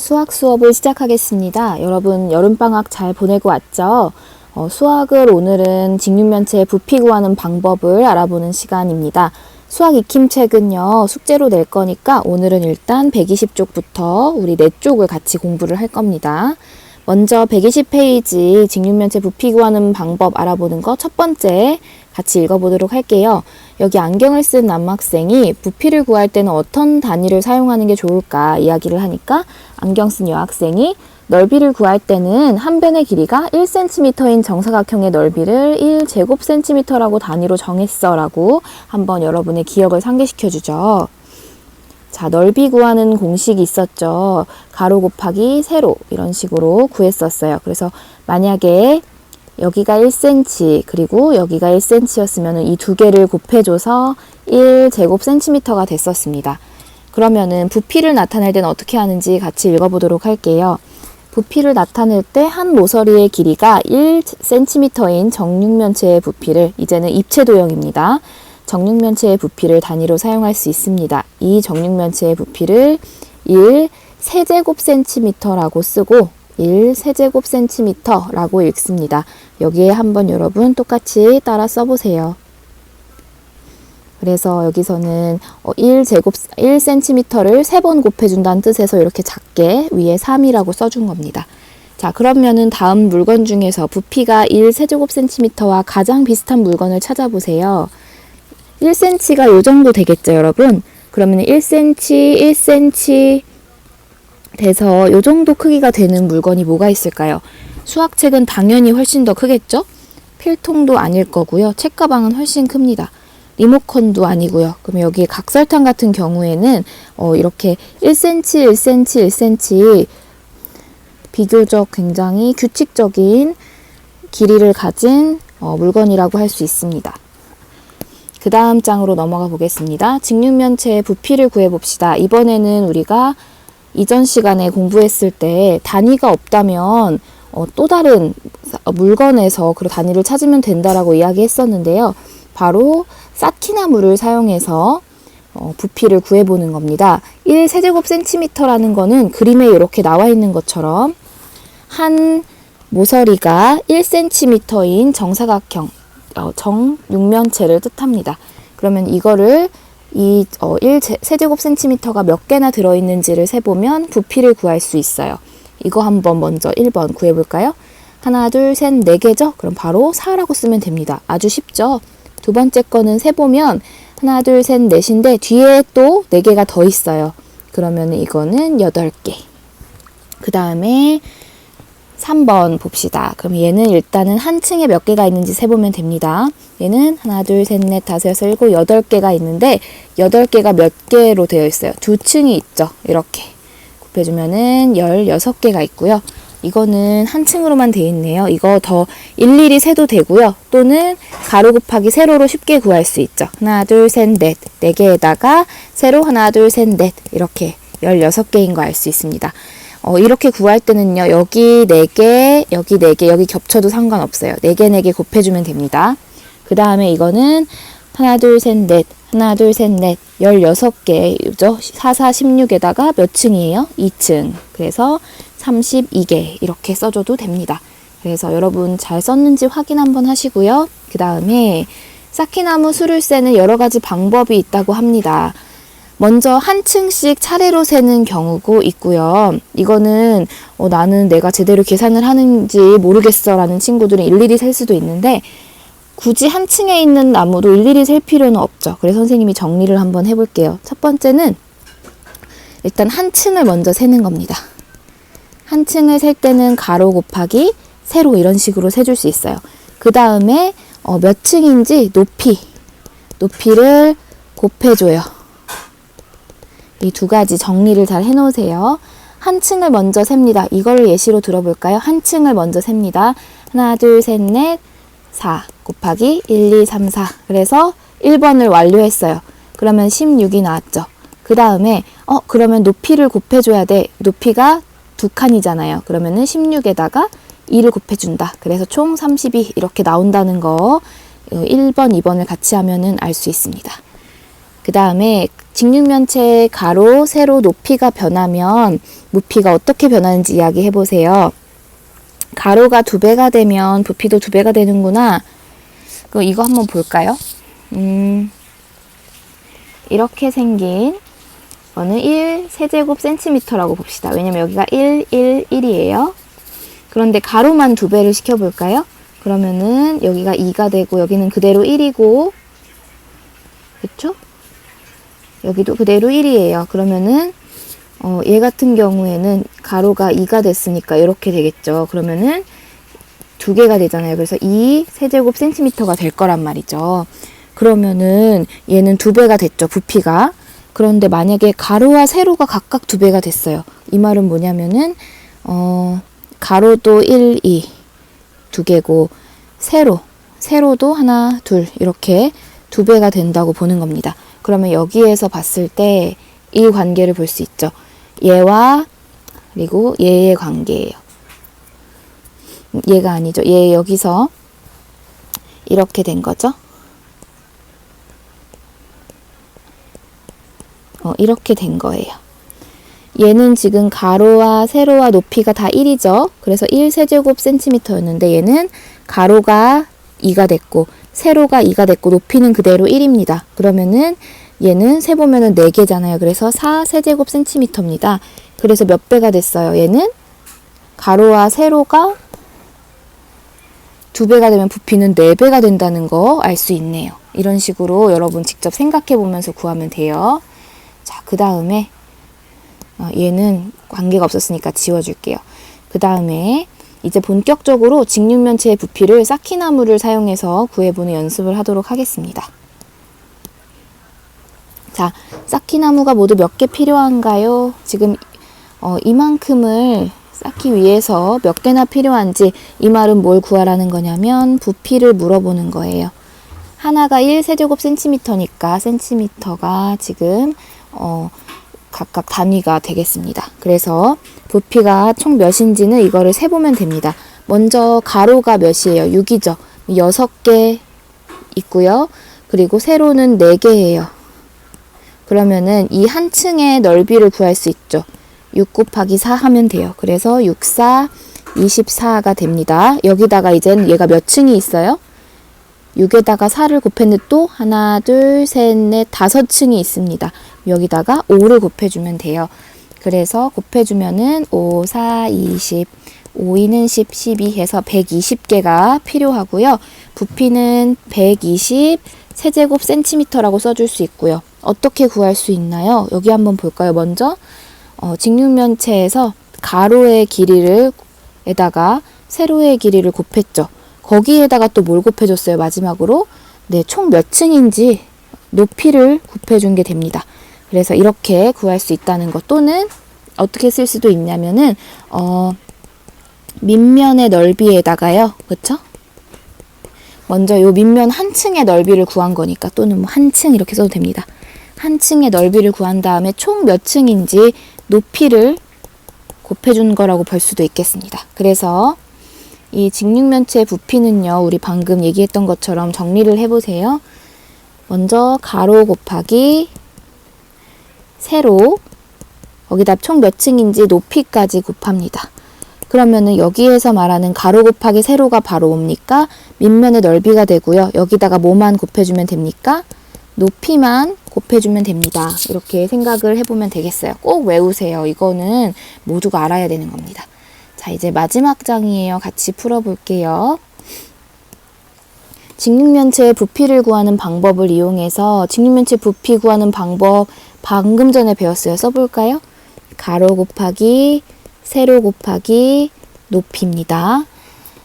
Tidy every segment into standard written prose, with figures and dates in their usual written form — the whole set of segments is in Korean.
수학 수업을 시작하겠습니다. 여러분 여름방학 잘 보내고 왔죠? 수학을 오늘은 직육면체의 부피 구하는 방법을 알아보는 시간입니다. 수학 익힘책은요, 숙제로 낼 거니까 오늘은 일단 120쪽부터 우리 4쪽을 같이 공부를 할 겁니다. 먼저 120페이지 직육면체 부피 구하는 방법 알아보는 거 첫 번째 같이 읽어보도록 할게요. 여기 안경을 쓴 남학생이 부피를 구할 때는 어떤 단위를 사용하는 게 좋을까 이야기를 하니까 안경 쓴 여학생이 넓이를 구할 때는 한 변의 길이가 1cm인 정사각형의 넓이를 1제곱cm라고 단위로 정했어 라고 한번 여러분의 기억을 상기시켜 주죠. 자, 넓이 구하는 공식이 있었죠. 가로 곱하기 세로 이런 식으로 구했었어요. 그래서 만약에 여기가 1cm 그리고 여기가 1cm였으면 이 두 개를 곱해줘서 1제곱cm가 됐었습니다. 그러면은 부피를 나타낼 때는 어떻게 하는지 같이 읽어보도록 할게요. 부피를 나타낼 때 한 모서리의 길이가 1cm인 정육면체의 부피를, 이제는 입체도형입니다. 정육면체의 부피를 단위로 사용할 수 있습니다. 이 정육면체의 부피를 1세제곱cm라고 쓰고 1세제곱cm라고 읽습니다. 여기에 한번 여러분 똑같이 따라 써보세요. 그래서 여기서는 1cm를 3번 곱해준다는 뜻에서 이렇게 작게 위에 3이라고 써준 겁니다. 자, 그러면은 다음 물건 중에서 부피가 1세제곱cm와 가장 비슷한 물건을 찾아보세요. 1cm가 요 정도 되겠죠, 여러분? 그러면 1cm, 1cm 돼서 요 정도 크기가 되는 물건이 뭐가 있을까요? 수학책은 당연히 훨씬 더 크겠죠? 필통도 아닐 거고요. 책가방은 훨씬 큽니다. 리모컨도 아니고요. 그럼 여기 각설탕 같은 경우에는 이렇게 1cm, 1cm, 1cm 비교적 굉장히 규칙적인 길이를 가진 물건이라고 할 수 있습니다. 그 다음 장으로 넘어가 보겠습니다. 직육면체의 부피를 구해봅시다. 이번에는 우리가 이전 시간에 공부했을 때 단위가 없다면 또 다른 물건에서 그 단위를 찾으면 된다라고 이야기했었는데요. 바로 쌓기나무를 사용해서 부피를 구해보는 겁니다. 1세제곱cm라는 거는 그림에 이렇게 나와 있는 것처럼 한 모서리가 1cm인 정사각형, 정육면체를 뜻합니다. 그러면 이거를 이 1세제곱cm가 몇 개나 들어있는지를 세보면 부피를 구할 수 있어요. 이거 한번 먼저 1번 구해볼까요? 하나, 둘, 셋, 4개죠? 그럼 바로 4라고 쓰면 됩니다. 아주 쉽죠? 두 번째 거는 세보면 하나, 둘, 셋, 넷인데 뒤에 또 4개가 더 있어요. 그러면 이거는 8개. 그 다음에 3번 봅시다. 그럼 얘는 일단은 한 층에 몇 개가 있는지 세보면 됩니다. 얘는 하나, 둘, 셋, 넷, 다섯, 여섯, 일곱, 8개가 있는데 8개가 몇 개로 되어 있어요? 2층이 있죠. 이렇게 곱해주면은 16개가 있고요. 이거는 한 층으로만 되어 있네요. 이거 더 일일이 세도 되고요. 또는 가로 곱하기 세로로 쉽게 구할 수 있죠. 하나, 둘, 셋, 넷. 4개에다가 세로 하나, 둘, 셋, 넷. 이렇게 16개인 거 알 수 있습니다. 이렇게 구할 때는요. 여기 4개, 여기 4개, 여기 겹쳐도 상관없어요. 4개, 4개 곱해주면 됩니다. 그 다음에 이거는 하나, 둘, 셋, 넷. 하나, 둘, 셋, 넷. 16개죠. 4, 4, 16에다가 몇 층이에요? 2층. 그래서 32개 이렇게 써줘도 됩니다. 그래서 여러분 잘 썼는지 확인 한번 하시고요. 그 다음에 쌓기나무 수를 세는 여러 가지 방법이 있다고 합니다. 먼저 한 층씩 차례로 세는 경우도 있고요. 이거는 나는 내가 제대로 계산을 하는지 모르겠어 라는 친구들은 일일이 셀 수도 있는데 굳이 한 층에 있는 나무도 일일이 셀 필요는 없죠. 그래서 선생님이 정리를 한번 해볼게요. 첫 번째는 일단 한 층을 먼저 세는 겁니다. 한 층을 셀 때는 가로 곱하기 세로 이런 식으로 세줄 수 있어요. 그 다음에 몇 층인지 높이를 곱해줘요. 이 두 가지 정리를 잘 해놓으세요. 한 층을 먼저 셉니다. 이걸 예시로 들어볼까요? 한 층을 먼저 셉니다. 하나, 둘, 셋, 넷, 4 곱하기 1, 2, 3, 4. 그래서 1번을 완료했어요. 그러면 16이 나왔죠. 그 다음에 그러면 높이를 곱해줘야 돼. 높이가 2칸이잖아요. 그러면은 16에다가 2를 곱해준다. 그래서 총 32 이렇게 나온다는 거 1번, 2번을 같이 하면은 알 수 있습니다. 그 다음에 직육면체의 가로, 세로, 높이가 변하면 부피가 어떻게 변하는지 이야기해 보세요. 가로가 2배가 되면 부피도 2배가 되는구나. 그럼 이거 한번 볼까요? 이렇게 생긴 거는 1 세제곱 센티미터라고 봅시다. 왜냐면 여기가 1, 1, 1이에요. 그런데 가로만 2배를 시켜볼까요? 그러면은 여기가 2가 되고 여기는 그대로 1이고, 그쵸? 여기도 그대로 1이에요. 그러면은 얘 같은 경우에는 가로가 2가 됐으니까 이렇게 되겠죠. 그러면은 2개가 되잖아요. 그래서 2 세제곱 센티미터가 될 거란 말이죠. 그러면은 얘는 2배가 됐죠. 부피가. 그런데 만약에 가로와 세로가 각각 2배가 됐어요. 이 말은 뭐냐면은 가로도 1, 2 2개고 세로도 하나, 둘 이렇게 2배가 된다고 보는 겁니다. 그러면 여기에서 봤을 때 이 관계를 볼 수 있죠. 얘와 그리고 얘의 관계예요. 얘가 아니죠. 얘 여기서 이렇게 된 거죠. 이렇게 된 거예요. 얘는 지금 가로와 세로와 높이가 다 1이죠. 그래서 1 세제곱 센티미터였는데 얘는 가로가 2가 됐고 세로가 2가 됐고 높이는 그대로 1입니다. 그러면은 얘는 세보면은 4개잖아요. 그래서 4 세제곱 센티미터입니다. 그래서 몇 배가 됐어요? 얘는 가로와 세로가 2배가 되면 부피는 4배가 된다는 거 알 수 있네요. 이런 식으로 여러분 직접 생각해 보면서 구하면 돼요. 자, 그 다음에 얘는 관계가 없었으니까 지워줄게요. 그 다음에 이제 본격적으로 직육면체의 부피를 쌓기나무를 사용해서 구해보는 연습을 하도록 하겠습니다. 자, 쌓기나무가 모두 몇 개 필요한가요? 지금 이만큼을 쌓기 위해서 몇 개나 필요한지, 이 말은 뭘 구하라는 거냐면 부피를 물어보는 거예요. 하나가 1 세제곱 센티미터니까 센티미터가 지금 각각 단위가 되겠습니다. 그래서 부피가 총 몇인지는 이거를 세보면 됩니다. 먼저 가로가 몇이에요? 6이죠. 6개 있고요. 그리고 세로는 4개예요. 그러면은 이 한 층의 넓이를 구할 수 있죠. 6 곱하기 4 하면 돼요. 그래서 6, 4, 24가 됩니다. 여기다가 이제는 얘가 몇 층이 있어요? 6에다가 4를 곱했는데 또 하나, 둘, 셋, 넷, 5층이 있습니다. 여기다가 5를 곱해주면 돼요. 그래서 곱해주면은 5, 4, 20, 5, 2는 10, 12 해서 120개가 필요하고요. 부피는 120 세제곱 센티미터라고 써줄 수 있고요. 어떻게 구할 수 있나요? 여기 한번 볼까요? 먼저 직육면체에서 가로의 길이를 에다가 세로의 길이를 곱했죠. 거기에다가 또 뭘 곱해줬어요? 마지막으로 네, 총 몇 층인지 높이를 곱해준 게 됩니다. 그래서 이렇게 구할 수 있다는 것, 또는 어떻게 쓸 수도 있냐면은 밑면의 넓이에다가요, 그쵸? 먼저 요 밑면 한 층의 넓이를 구한 거니까, 또는 뭐 한 층 이렇게 써도 됩니다. 한 층의 넓이를 구한 다음에 총 몇 층인지 높이를 곱해준 거라고 볼 수도 있겠습니다. 그래서 이 직육면체의 부피는요, 우리 방금 얘기했던 것처럼 정리를 해보세요. 먼저 가로 곱하기 세로, 거기다 총 몇 층인지 높이까지 곱합니다. 그러면은 여기에서 말하는 가로 곱하기 세로가 바로 뭡니까? 밑면의 넓이가 되고요. 여기다가 뭐만 곱해주면 됩니까? 높이만 곱해주면 됩니다. 이렇게 생각을 해보면 되겠어요. 꼭 외우세요. 이거는 모두가 알아야 되는 겁니다. 자, 이제 마지막 장이에요. 같이 풀어볼게요. 직육면체의 부피를 구하는 방법을 이용해서 직육면체 부피 구하는 방법 방금 전에 배웠어요. 써볼까요? 가로 곱하기 세로 곱하기 높이입니다.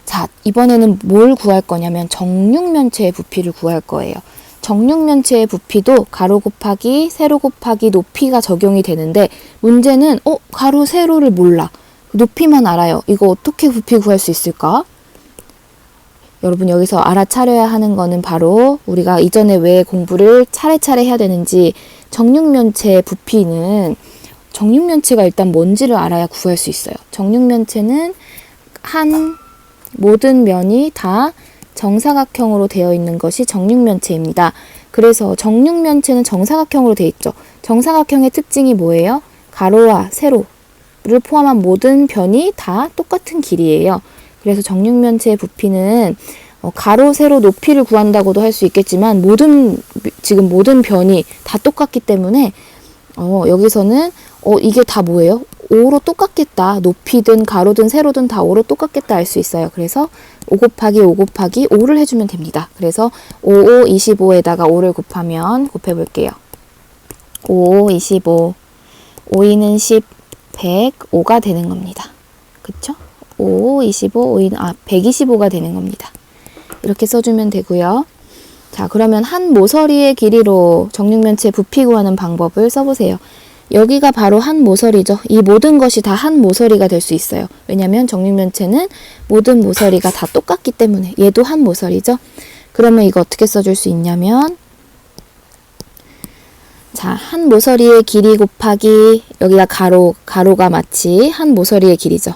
자, 이번에는 뭘 구할 거냐면 정육면체의 부피를 구할 거예요. 정육면체의 부피도 가로 곱하기 세로 곱하기 높이가 적용이 되는데, 문제는 가로 세로를 몰라. 높이만 알아요. 이거 어떻게 부피 구할 수 있을까? 여러분, 여기서 알아차려야 하는 거는 바로 우리가 이전에 왜 공부를 차례차례 해야 되는지, 정육면체의 부피는 정육면체가 일단 뭔지를 알아야 구할 수 있어요. 정육면체는 모든 면이 다 정사각형으로 되어 있는 것이 정육면체입니다. 그래서 정육면체는 정사각형으로 돼 있죠. 정사각형의 특징이 뭐예요? 가로와 세로를 포함한 모든 변이 다 똑같은 길이에요. 그래서 정육면체의 부피는 가로, 세로, 높이를 구한다고도 할 수 있겠지만 지금 모든 변이 다 똑같기 때문에 여기서는 이게 다 뭐예요? 5로 똑같겠다. 높이든 가로든 세로든 다 5로 똑같겠다 알 수 있어요. 그래서 5 곱하기 5 곱하기 5를 해주면 됩니다. 그래서 5, 5, 25에다가 5를 곱해볼게요. 5, 5, 25, 5, 2는 10, 100, 5가 되는 겁니다. 그쵸? 5, 25, 5, 2는 125가 되는 겁니다. 이렇게 써주면 되고요. 자, 그러면 한 모서리의 길이로 정육면체 부피 구하는 방법을 써보세요. 여기가 바로 한 모서리죠. 이 모든 것이 다 한 모서리가 될 수 있어요. 왜냐하면 정육면체는 모든 모서리가 다 똑같기 때문에 얘도 한 모서리죠. 그러면 이거 어떻게 써줄 수 있냐면 자, 한 모서리의 길이 곱하기 여기가 가로가 마치 한 모서리의 길이죠.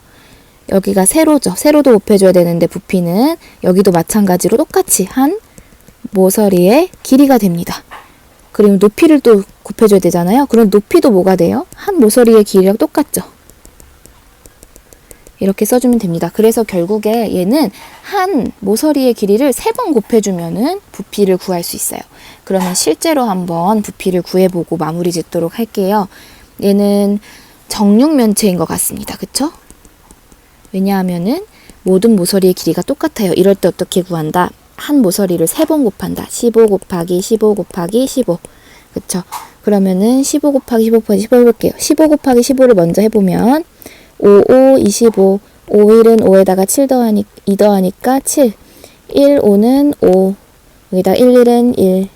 여기가 세로죠. 세로도 곱해줘야 되는데 부피는 여기도 마찬가지로 똑같이 한 모서리의 길이가 됩니다. 그리고 높이를 또 곱해줘야 되잖아요. 그럼 높이도 뭐가 돼요? 한 모서리의 길이랑 똑같죠. 이렇게 써주면 됩니다. 그래서 결국에 얘는 한 모서리의 길이를 3번 곱해주면은 부피를 구할 수 있어요. 그러면 실제로 한번 부피를 구해보고 마무리 짓도록 할게요. 얘는 정육면체인 것 같습니다. 그쵸? 왜냐하면은 모든 모서리의 길이가 똑같아요. 이럴 때 어떻게 구한다? 한 모서리를 3번 곱한다. 15 곱하기 15 곱하기 15. 그쵸? 그러면은 15 곱하기 15 곱하기 15 해볼게요. 15 곱하기 15를 먼저 해보면 5, 5, 25. 5, 1은 5에다가 2 더하니까 7. 1, 5는 5. 여기다 1, 1은 1.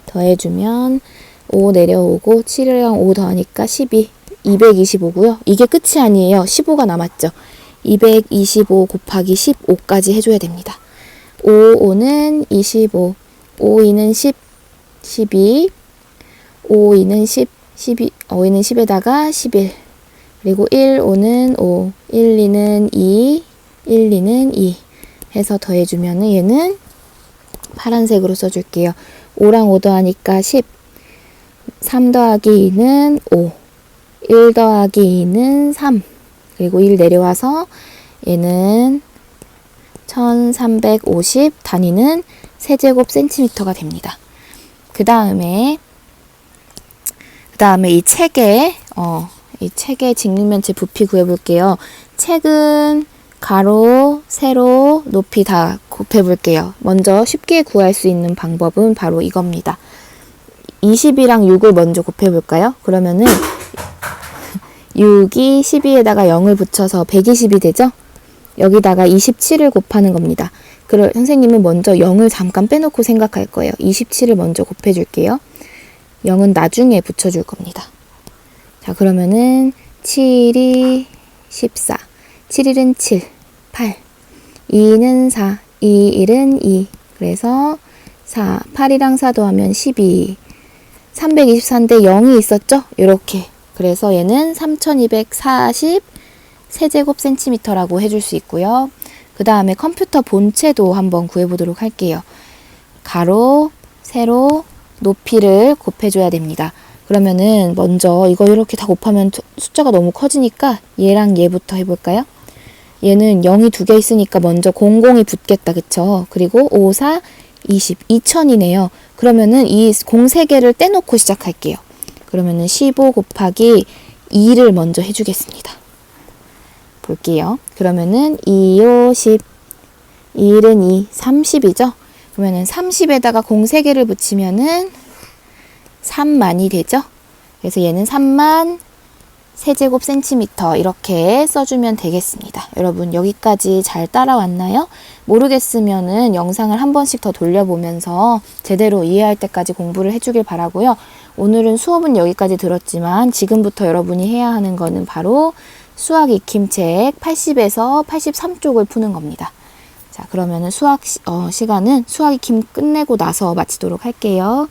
더해주면 5 내려오고 7이랑 5 더하니까 12. 225고요. 이게 끝이 아니에요. 15가 남았죠. 225 곱하기 15까지 해줘야 됩니다. 5, 5는 25, 5, 2는 10, 12, 5, 2는 10, 12, 5, 2는 10에다가 11, 그리고 1, 5는 5, 1, 2는 2, 1, 2는 2 해서 더해주면은 얘는 파란색으로 써줄게요. 5랑 5 더하니까 10, 3 더하기 2는 5, 1 더하기 2는 3, 그리고 1 내려와서 얘는 1350 단위는 세제곱 센티미터가 됩니다. 그 다음에 이 책의 직육면체 부피 구해볼게요. 책은 가로, 세로, 높이 다 곱해볼게요. 먼저 쉽게 구할 수 있는 방법은 바로 이겁니다. 20이랑 6을 먼저 곱해볼까요? 그러면은 6이 12에다가 0을 붙여서 120이 되죠? 여기다가 27을 곱하는 겁니다. 그럼 선생님은 먼저 0을 잠깐 빼놓고 생각할 거예요. 27을 먼저 곱해줄게요. 0은 나중에 붙여줄 겁니다. 자, 그러면은 7이 14, 7일은 7, 8, 2는 4, 2일은 2, 그래서 4, 8이랑 4 더하면 12, 324인데 0이 있었죠? 이렇게. 그래서 얘는 3240 세제곱 센티미터라고 해줄 수 있고요. 그 다음에 컴퓨터 본체도 한번 구해보도록 할게요. 가로, 세로, 높이를 곱해줘야 됩니다. 그러면은 먼저 이거 이렇게 다 곱하면 숫자가 너무 커지니까 얘랑 얘부터 해볼까요? 얘는 0이 2개 있으니까 먼저 00이 붙겠다. 그쵸? 그리고 5, 4, 20, 2000이네요. 그러면은 이 03개를 떼놓고 시작할게요. 그러면은 15 곱하기 2를 먼저 해주겠습니다. 볼게요. 그러면은 2, 5, 10, 2일은 2, 30이죠? 그러면은 30에다가 03개를 붙이면은 3만이 되죠? 그래서 얘는 3만 세제곱 센티미터 이렇게 써주면 되겠습니다. 여러분 여기까지 잘 따라왔나요? 모르겠으면은 영상을 한 번씩 더 돌려보면서 제대로 이해할 때까지 공부를 해주길 바라고요. 오늘은 수업은 여기까지 들었지만 지금부터 여러분이 해야 하는 거는 바로 수학 익힘책 80에서 83쪽을 푸는 겁니다. 자, 그러면은 수학 시간은 수학 익힘 끝내고 나서 마치도록 할게요.